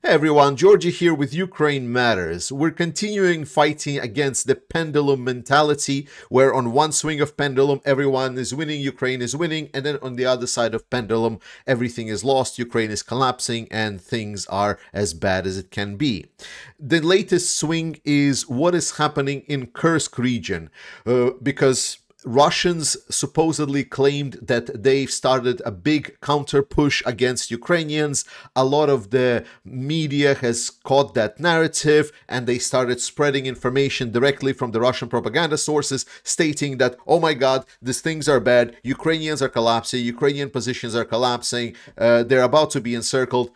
Hey everyone, Georgie here with Ukraine Matters. We're continuing fighting against the pendulum mentality, where on one swing of pendulum everyone is winning, Ukraine is winning, and then on the other side of pendulum everything is lost, Ukraine is collapsing, and things are as bad as it can be. The latest swing is what is happening in Kursk region, because Russians supposedly claimed that they started a big counter push against Ukrainians. A lot of the media has caught that narrative, and they started spreading information directly from the Russian propaganda sources stating that, oh my god, these things are bad, Ukrainians are collapsing, Ukrainian positions are collapsing, they're about to be encircled.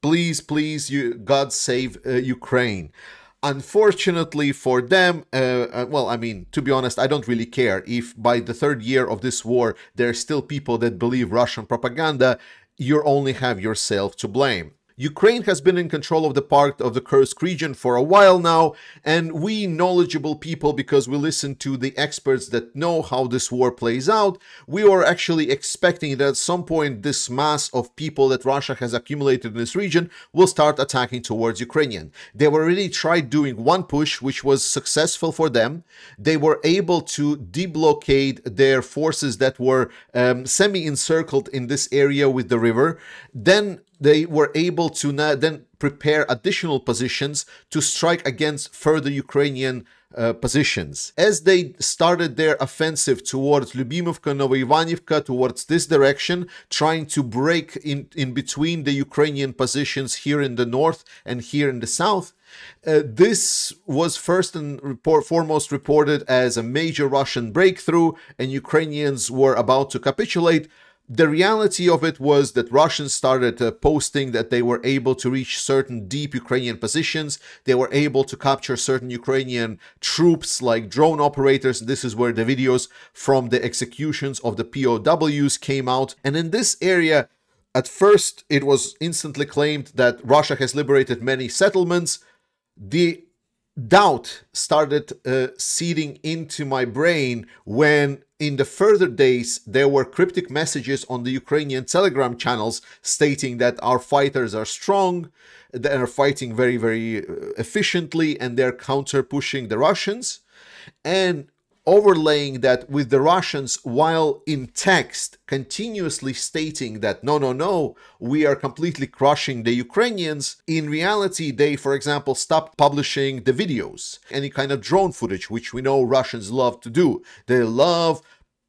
Please, please, God save Ukraine. Unfortunately for them, well, I mean, to be honest, I don't really care if by the third year of this war, there are still people that believe Russian propaganda. You only have yourself to blame. Ukraine has been in control of the part of the Kursk region for a while now, and we knowledgeable people, because we listen to the experts that know how this war plays out, we were actually expecting that at some point this mass of people that Russia has accumulated in this region will start attacking towards Ukrainian. They already tried doing one push, which was successful for them. They were able to deblocate their forces that were semi-encircled in this area with the river. Then they were able to then prepare additional positions to strike against further Ukrainian positions. As they started their offensive towards Lyubimovka, Novoivanivka, towards this direction, trying to break in between the Ukrainian positions here in the north and here in the south, this was first and foremost reported as a major Russian breakthrough, and Ukrainians were about to capitulate. The reality of it was that Russians started posting that they were able to reach certain deep Ukrainian positions. They were able to capture certain Ukrainian troops like drone operators. This is where the videos from the executions of the POWs came out. And in this area, at first, it was instantly claimed that Russia has liberated many settlements. The doubt started seeding into my brain when in the further days there were cryptic messages on the Ukrainian Telegram channels stating that our fighters are strong, they are fighting very, very efficiently, and they're counter pushing the Russians. And overlaying that with the Russians, while in text continuously stating that no, we are completely crushing the Ukrainians, in reality they, for example, stopped publishing the videos, any kind of drone footage, which we know Russians love to do. They love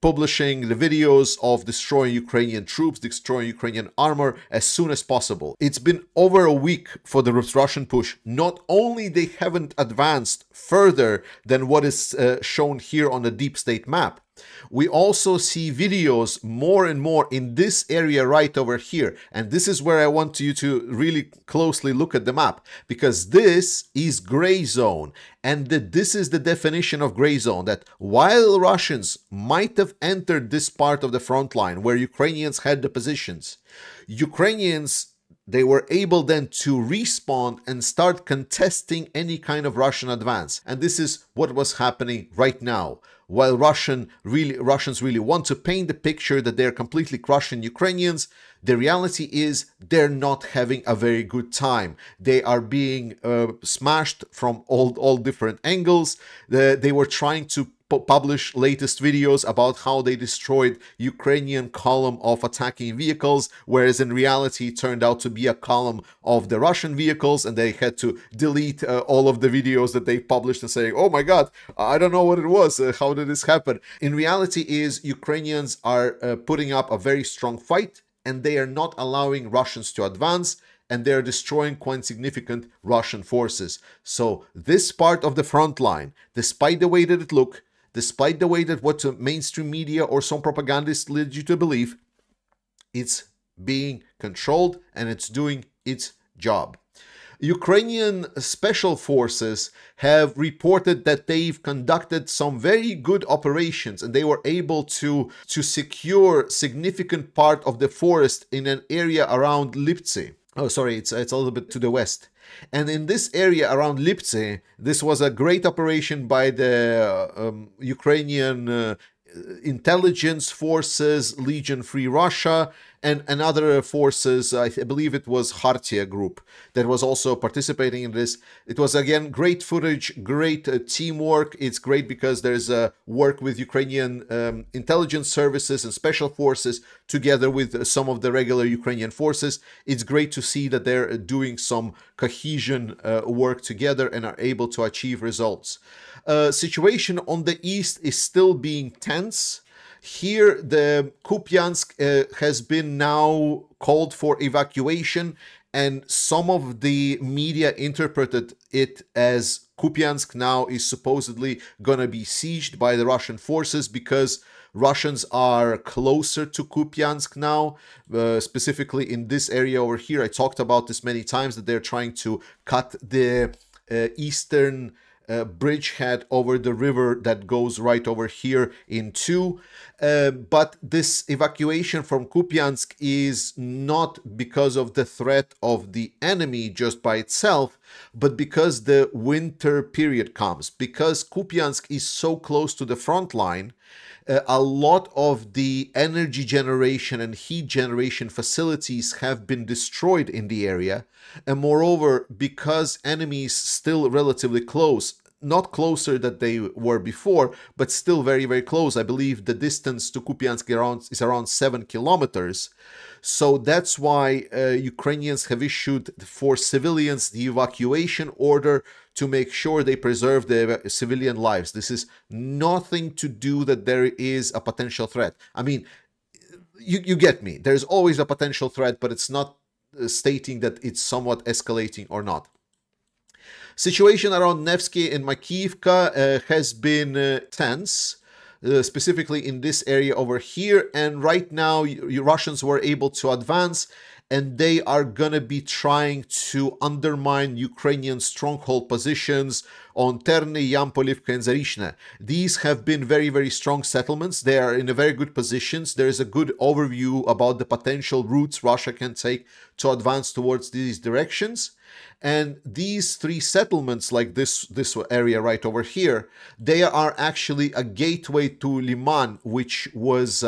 publishing the videos of destroying Ukrainian troops, destroying Ukrainian armor as soon as possible. It's been over a week for the Russian push. Not only they haven't advanced further than what is shown here on the deep state map, we also see videos more and more in this area right over here. And this is where I want you to really closely look at the map, because this is gray zone. And this is the definition of gray zone, that while Russians might have entered this part of the front line where Ukrainians had the positions, they were able then to respawn and start contesting any kind of Russian advance. And this is what was happening right now. While Russians really want to paint the picture that they're completely crushing Ukrainians, the reality is they're not having a very good time. They are being smashed from all different angles. They were trying to publish latest videos about how they destroyed Ukrainian column of attacking vehicles, whereas in reality it turned out to be a column of the Russian vehicles, and they had to delete all of the videos that they published and saying, oh my god, I don't know what it was, how did this happen? In reality is Ukrainians are putting up a very strong fight, and they are not allowing Russians to advance, and they're destroying quite significant Russian forces. So this part of the front line, despite the way that it looked, despite the way that what mainstream media or some propagandists lead you to believe, it's being controlled and it's doing its job. Ukrainian special forces have reported that they've conducted some very good operations, and they were able to secure significant part of the forest in an area around Liptsi. Oh, sorry, it's a little bit to the west. And in this area around Liptsi, this was a great operation by the Ukrainian intelligence forces, Legion Free Russia, and other forces. I believe it was Khartia group that was also participating in this. It was again great footage, great teamwork. It's great because there's work with Ukrainian intelligence services and special forces together with some of the regular Ukrainian forces. It's great to see that they're doing some cohesion work together and are able to achieve results. Situation on the east is still being tense. Here, the Kupiansk has been now called for evacuation, and some of the media interpreted it as Kupiansk now is supposedly going to be sieged by the Russian forces because Russians are closer to Kupiansk now, specifically in this area over here. I talked about this many times, that they're trying to cut the eastern bridgehead over the river that goes right over here in two. But this evacuation from Kupiansk is not because of the threat of the enemy just by itself, but because the winter period comes. Because Kupiansk is so close to the front line, a lot of the energy generation and heat generation facilities have been destroyed in the area. And moreover, because enemies still relatively close, not closer than they were before, but still very, very close. I believe the distance to Kupiansk is around 7 kilometers. So that's why Ukrainians have issued for civilians the evacuation order to make sure they preserve their civilian lives. This is nothing to do that there is a potential threat. I mean, you get me. There's always a potential threat, but it's not stating that it's somewhat escalating or not. Situation around Nevsky and Makivka has been tense, specifically in this area over here. And right now, Russians were able to advance, and they are gonna be trying to undermine Ukrainian stronghold positions on Terny, Yampolivka, and Zarishne. These have been very, very strong settlements. They are in a very good positions. There is a good overview about the potential routes Russia can take to advance towards these directions. And these three settlements, like this area right over here, they are actually a gateway to Liman, which was,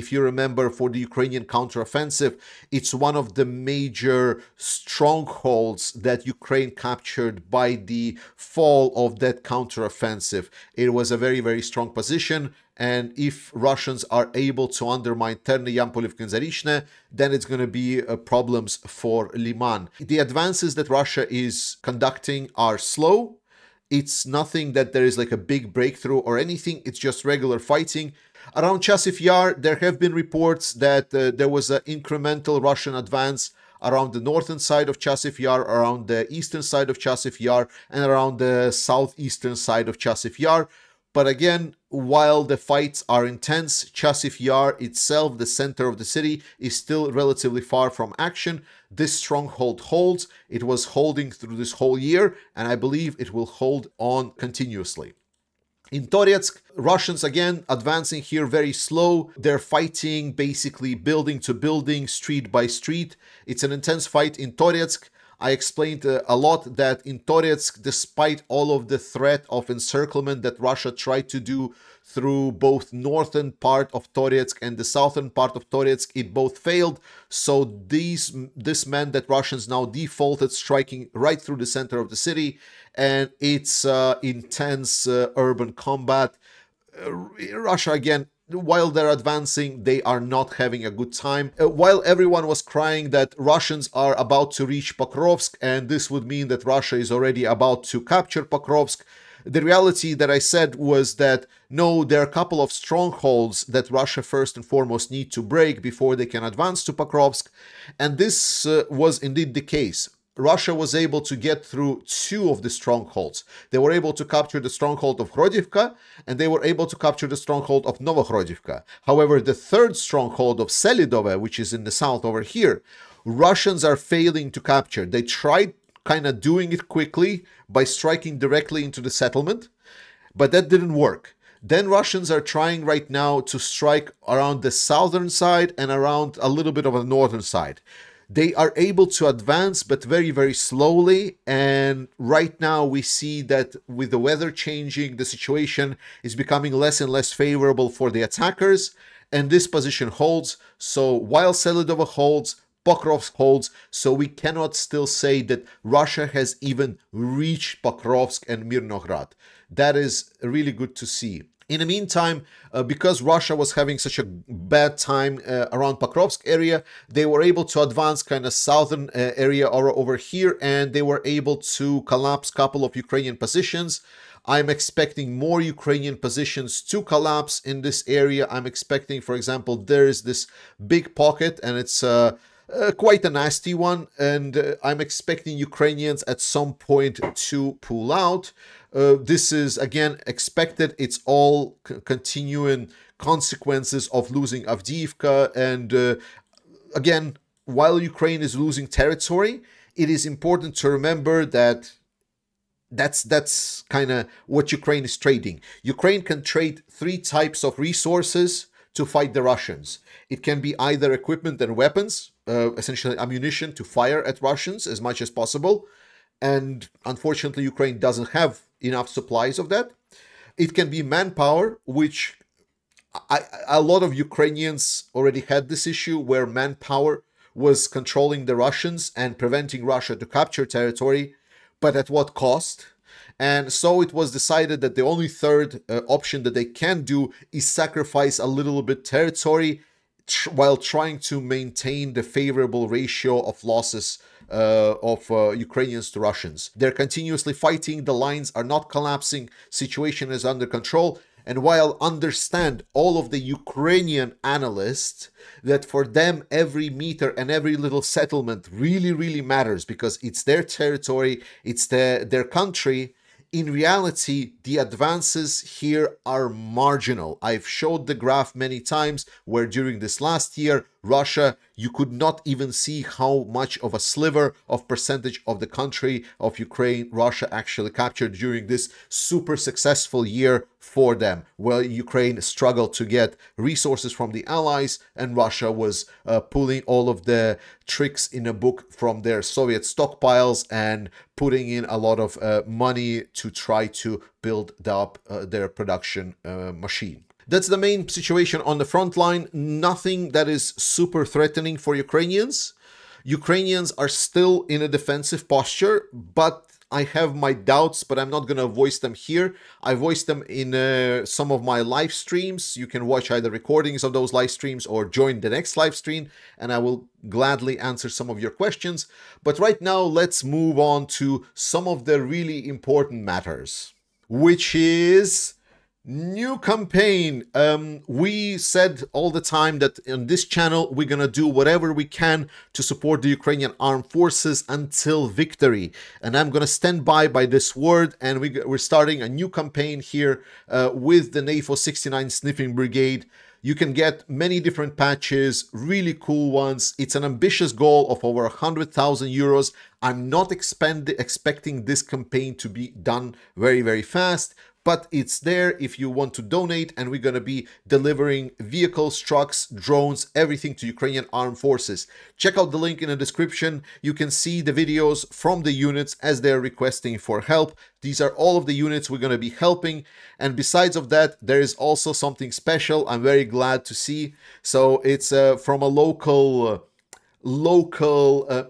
if you remember, for the Ukrainian counteroffensive, it's one of the major strongholds that Ukraine captured by the fall of that counteroffensive. It was a very, very strong position. And if Russians are able to undermine Terny, Yampolivka, and Zarishne, then it's going to be problems for Liman. The advances that Russia is conducting are slow. It's nothing that there is like a big breakthrough or anything. It's just regular fighting. Around Chasiv Yar, there have been reports that there was an incremental Russian advance around the northern side of Chasiv Yar, around the eastern side of Chasiv Yar, and around the southeastern side of Chasiv Yar. But again, while the fights are intense, Chasiv Yar itself, the center of the city, is still relatively far from action. This stronghold holds. It was holding through this whole year, and I believe it will hold on continuously. In Toretsk, Russians again advancing here very slow. They're fighting basically building to building, street by street. It's an intense fight in Toretsk. I explained a lot that in Toretsk, despite all of the threat of encirclement that Russia tried to do through both northern part of Toretsk and the southern part of Toretsk, it both failed. So this meant that Russians now defaulted, striking right through the center of the city, and it's intense urban combat. Russia again, while they're advancing, they are not having a good time. While everyone was crying that Russians are about to reach Pokrovsk, and this would mean that Russia is already about to capture Pokrovsk, the reality that I said was that no, there are a couple of strongholds that Russia first and foremost need to break before they can advance to Pokrovsk, and this was indeed the case. Russia was able to get through two of the strongholds. They were able to capture the stronghold of Hrodivka, and they were able to capture the stronghold of Novohrodivka. However, the third stronghold of Selidove, which is in the south over here, Russians are failing to capture. They tried kind of doing it quickly by striking directly into the settlement, but that didn't work. Then Russians are trying right now to strike around the southern side and around a little bit of the northern side. They are able to advance, but very, very slowly. And right now we see that with the weather changing, the situation is becoming less and less favorable for the attackers. and this position holds. So while Selidova holds, Pokrovsk holds, so we cannot still say that Russia has even reached Pokrovsk and Mirnograd. That is really good to see. In the meantime, because Russia was having such a bad time around Pokrovsk area, they were able to advance kind of southern area or over here, and they were able to collapse a couple of Ukrainian positions. I'm expecting more Ukrainian positions to collapse in this area. I'm expecting, for example, there is this big pocket, and it's quite a nasty one, and I'm expecting Ukrainians at some point to pull out. This is, again, expected. It's all continuing consequences of losing Avdiivka. And again, while Ukraine is losing territory, it is important to remember that that's kind of what Ukraine is trading. Ukraine can trade three types of resources to fight the Russians. It can be either equipment and weapons, essentially ammunition to fire at Russians as much as possible. And unfortunately, Ukraine doesn't have enough supplies of that. It can be manpower, which a lot of Ukrainians already had this issue where manpower was controlling the Russians and preventing Russia to capture territory, but at what cost? And so it was decided that the only third option that they can do is sacrifice a little bit territory while trying to maintain the favorable ratio of losses of Ukrainians to Russians. They're continuously fighting, the lines are not collapsing, situation is under control. And while understand all of the Ukrainian analysts that for them every meter and every little settlement really matters because it's their territory, it's their country, in reality, the advances here are marginal. I've showed the graph many times where during this last year, Russia, you could not even see how much of a sliver of percentage of the country of Ukraine Russia actually captured during this super successful year for them, where Ukraine struggled to get resources from the allies and Russia was pulling all of the tricks in a book from their Soviet stockpiles and putting in a lot of money to try to build up their production machine. That's the main situation on the front line. Nothing that is super threatening for Ukrainians. Ukrainians are still in a defensive posture, but I have my doubts, but I'm not going to voice them here. I voiced them in some of my live streams. You can watch either recordings of those live streams or join the next live stream, and I will gladly answer some of your questions. But right now, let's move on to some of the really important matters, which is new campaign. We said all the time that on this channel we're gonna do whatever we can to support the Ukrainian armed forces until victory, and I'm gonna stand by this word. And we're starting a new campaign here with the NAFO 69 Sniffing Brigade. You can get many different patches, really cool ones. It's an ambitious goal of over 100,000 euros. I'm not expecting this campaign to be done very fast, but it's there if you want to donate, and we're going to be delivering vehicles, trucks, drones, everything to Ukrainian armed forces. Check out the link in the description. You can see the videos from the units as they're requesting for help. These are all of the units we're going to be helping. And besides of that, there is also something special I'm very glad to see. So it's from a local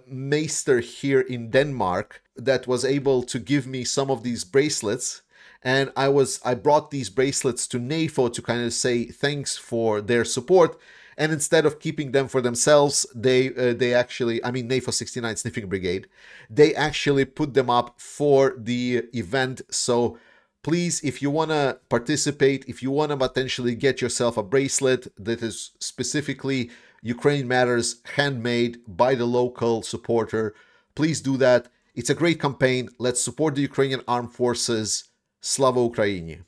maester here in Denmark that was able to give me some of these bracelets. And I brought these bracelets to NAFO to kind of say thanks for their support. And instead of keeping them for themselves, they actually, I mean NAFO 69 Sniffing Brigade, they actually put them up for the event. So please, if you want to participate, if you want to potentially get yourself a bracelet that is specifically Ukraine Matters, handmade by the local supporter, please do that. It's a great campaign. Let's support the Ukrainian armed forces. Slava Ukraini!